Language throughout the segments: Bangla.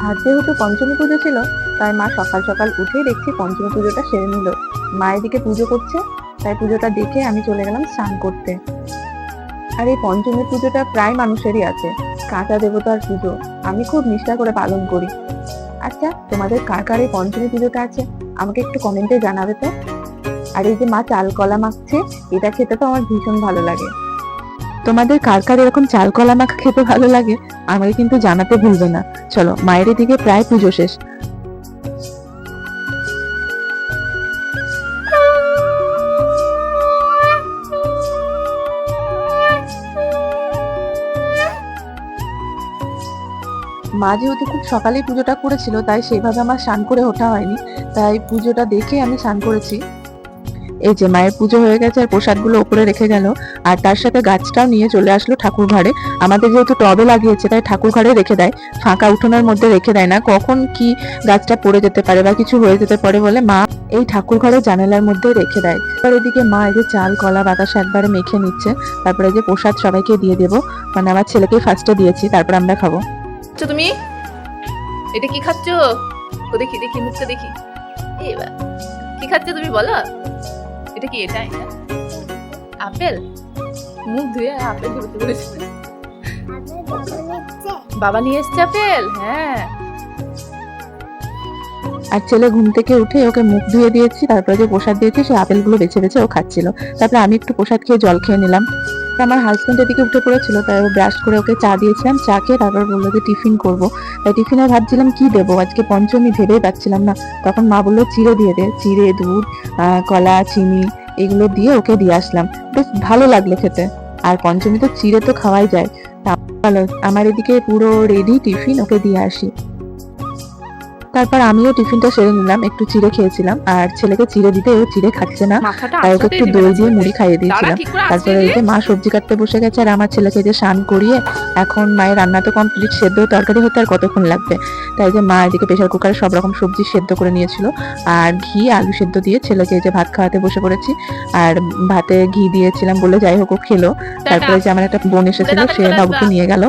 আর যেহেতু পঞ্চমী পুজো ছিল, তাই মা সকাল সকাল উঠেই দেখছি পঞ্চমী পুজোটা সেরে নিল। মা এদিকে পুজো করছে, তাই পুজোটা দেখে আমি চলে গেলাম স্নান করতে। আর এই পঞ্চমী পুজোটা প্রায় মানুষেরই আছে, কাঁচা দেবতার পুজো। আমি খুব নিষ্ঠা করে পালন করি। আচ্ছা, তোমাদের কার কার এই পঞ্চমী পুজোটা আছে আমাকে একটু কমেন্টে জানাবে তো। আর এই যে মা চাল কলা মাখছে, এটা খেতে তো আমার ভীষণ ভালো লাগে। তোমাদের কার কার এরকম চাল কলা মাখা খেতে ভালো লাগে আমাকে কিন্তু জানাতে ভুলবে না। চলো, মায়ের এদিকে প্রায় পুজো শেষ। মা যেহেতু খুব সকালেই পুজোটা করেছিল, তাই সেভাবে আমার স্নান করে ওঠা হয়নি, তাই পুজোটা দেখে আমি স্নান করেছি। এই যে মায়ের পুজো হয়ে গেছে, আর প্রসাদগুলো উপরে রেখে গেল, আর তার সাথে গাছটাও নিয়ে চলে আসলো ঠাকুর ঘরে। আমাদের যেহেতু টবে লাগিয়েছে, তাই ঠাকুর ঘরে রেখে দেয়, ফাঁকা উঠোনের মধ্যে রেখে দেয় না, কখন কি গাছটা পড়ে যেতে পারে বা কিছু হয়ে যেতে পারে বলে মা এই ঠাকুর ঘরের জানালার মধ্যে রেখে দেয়। এবার এদিকে মা এই যে চাল কলা বাতাসা একবারে মেখে নিচ্ছে, তারপরে যে প্রসাদ সবাইকে দিয়ে দেবো, মানে আমার ছেলেকে ফার্স্টে দিয়েছি, তারপর আমরা খাবো। তুমি এটা কি খাচ্ছ? ও দেখি দেখি, মুখটা দেখি। এবার কি খাচ্ছ তুমি বলো? এটা কি? এটাই না আপেল? মুখ ধুয়ে আপেল ধরতে বলেছে। বাবা নিয়ে এসছে আপেল। হ্যাঁ। আর ছেলে ঘুম থেকে উঠে ওকে মুখ ধুয়ে দিয়েছি, তারপরে যে প্রসাদ দিয়েছি সেই আপেলগুলো বেছে বেছে ও খাচ্ছিল। তারপরে আমি একটু প্রসাদ খেয়ে জল খেয়ে নিলাম। আমার হাজবেন্ড এদিকে উঠে পড়েছিল, তাই ও ব্রাশ করে ওকে চা দিয়েছিলাম, চা খেয়ে তারপর বললো যে টিফিন করবো। তাই টিফিনে ভাবছিলাম কি দেবো, আজকে পঞ্চমী ভেবেই পাচ্ছিলাম না। তখন মা বললো চিড়ে দিয়ে দে, চিড়ে দুধ কলা চিনি এগুলো দিয়ে ওকে দিয়ে আসলাম। বেশ ভালো লাগলো খেতে। আর পঞ্চমী তো চিড়ে তো খাওয়াই যায়। ভালো, আমার এদিকে পুরো রেডি টিফিন, ওকে দিয়ে আসি। তারপর আমিও টিফিনটা সেরে নিলাম, একটু চিড়ে খেয়েছিলাম, আর ছেলেকে চিড়ে দিতে ও চিড়ে খাচ্ছে না, তাই ওকে একটু দই দিয়ে মুড়ি খাইয়ে দিয়েছিলাম। তারপরে এই যে মা সবজি কাটতে বসে গেছে, আর আমার ছেলেকে যে স্নান করিয়ে এখন মায়ের রান্না তো কমপ্লিট, সেদ্ধ তরকারি হতে আর কতক্ষণ লাগবে। তাই যে মা এদিকে প্রেশার কুকারে সব রকম সবজি সেদ্ধ করে নিয়েছিল, আর ঘি আলু সেদ্ধ দিয়ে ছেলেকে যে ভাত খাওয়াতে বসে পড়েছি। আর ভাতে ঘি দিয়েছিলাম বলে যাই হোক ও খেলো। তারপরে যে আমার একটা বোন এসেছিল, সে বাবুকে নিয়ে গেল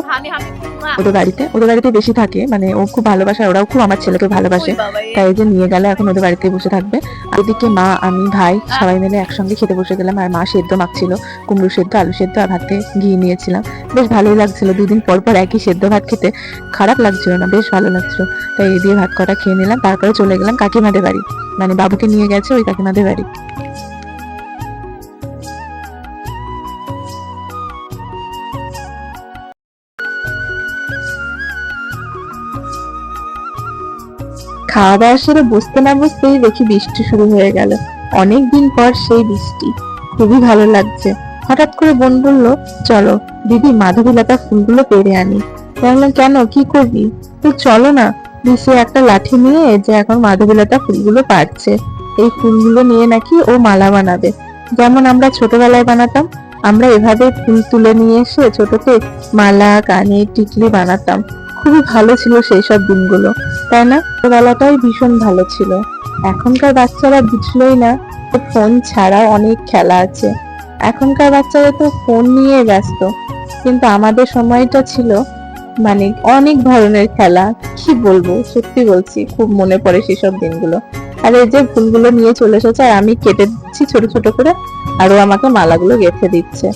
ওদের বাড়িতে বেশি থাকে, মানে ও খুব ভালোবাসে, ওরাও খুব আমার ছেলেকে ভালোবাসে, তাই যে নিয়ে গেলে এখন ওদের বাড়িতে বসে থাকবে। আর ওদিকে মা আমি ভাই সবাই মিলে একসঙ্গে খেতে বসে গেলাম। আর মা সেদ্ধ মাখছিল, কুমড়ো সেদ্ধ আলু সেদ্ধ, আর ভাতে ঘি নিয়েছিলাম। বেশ ভালোই লাগছিল, দুদিন পর পর একই সেদ্ধ ভাত খেতে খারাপ লাগছিল না, বেশ ভালো লাগছিল। তাই এই দিয়ে ভাত কটা খেয়ে নিলাম, তারপরে চলে গেলাম কাকিমাদের বাড়ি, মানে বাবুকে নিয়ে গেছে ওই কাকিমাদের বাড়ি। খাওয়া দাওয়া সেরে বসতে না বসতেই দেখি বৃষ্টি শুরু হয়ে গেল। অনেকদিন পর সেই বৃষ্টি, খুবই ভালো লাগছে। হঠাৎ করে বোন বলল, চলো দিদি মাধবীলতা ফুলগুলো পেড়ে আনি। বললাম কেন, কি করবি? তো চলো না। সে একটা লাঠি নিয়ে যে এখন মাধবীলতা ফুলগুলো পাড়ছে। এই ফুলগুলো নিয়ে নাকি ও মালা বানাবে, যেমন আমরা ছোটবেলায় বানাতাম। আমরা এভাবে ফুল তুলে নিয়ে এসে ছোটকে মালা কানে টিকলি বানাতাম। খুবই ভালো ছিল সেই সব দিনগুলো, তাই না? ছোটবেলাটাই ভীষণ ভালো ছিল। এখনকার বাচ্চারা বুঝলোই না ফোন ছাড়া অনেক খেলা আছে। এখনকার বাচ্চারা তো ফোন নিয়ে ব্যস্ত, কিন্তু আমাদের সময়টা ছিল মানে অনেক ধরনের খেলা। কি বলবো, সত্যি বলছি, খুব মনে পড়ে সেসব দিনগুলো। আর এই যে ফুলগুলো নিয়ে চলে এসেছে, আর আমি কেটে দিচ্ছি ছোট ছোট করে, আর ও আমাকে মালাগুলো গেঁথে দিচ্ছে।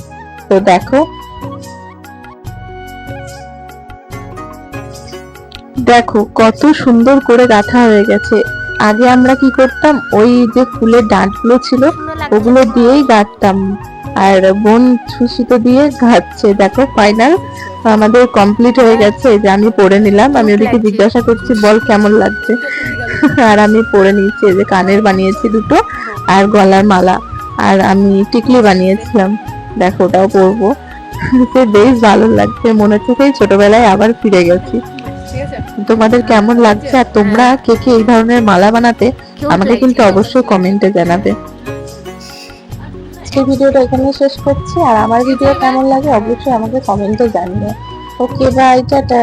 তো দেখো দেখো কত সুন্দর করে গাঁথা হয়ে গেছে। আগে আমরা কি করতাম, ওই যে ফুলের ডাঁটগুলো ছিল ওগুলো দিয়েই গাঁথতাম, আর বোন সুতো দিয়ে গাঁথছে। দেখো ফাইনাল আমাদের কমপ্লিট হয়ে গেছে। যে আমি পরে নিলাম, আমি ওদিকে জিজ্ঞাসা করছি বল কেমন লাগছে, আর আমি পরে নিয়েছি। যে কানের বানিয়েছি দুটো, আর গলার মালা, আর আমি টিকলি বানিয়েছিলাম। দেখো ওটাও পরবো। বেশ ভালো লাগছে, মনে হচ্ছে সেই ছোটবেলায় আবার ফিরে গেছি। তোমাদের কেমন লাগছে, আর তোমরা কে কে এই ধরনের মালা বানাতে আমাকে কিন্তু অবশ্যই কমেন্টে জানাবে। আজকে ভিডিওটা এখানে শেষ করছি, আর আমার ভিডিও কেমন লাগে অবশ্যই আমাকে কমেন্টে জানিও। Okay bye, tata.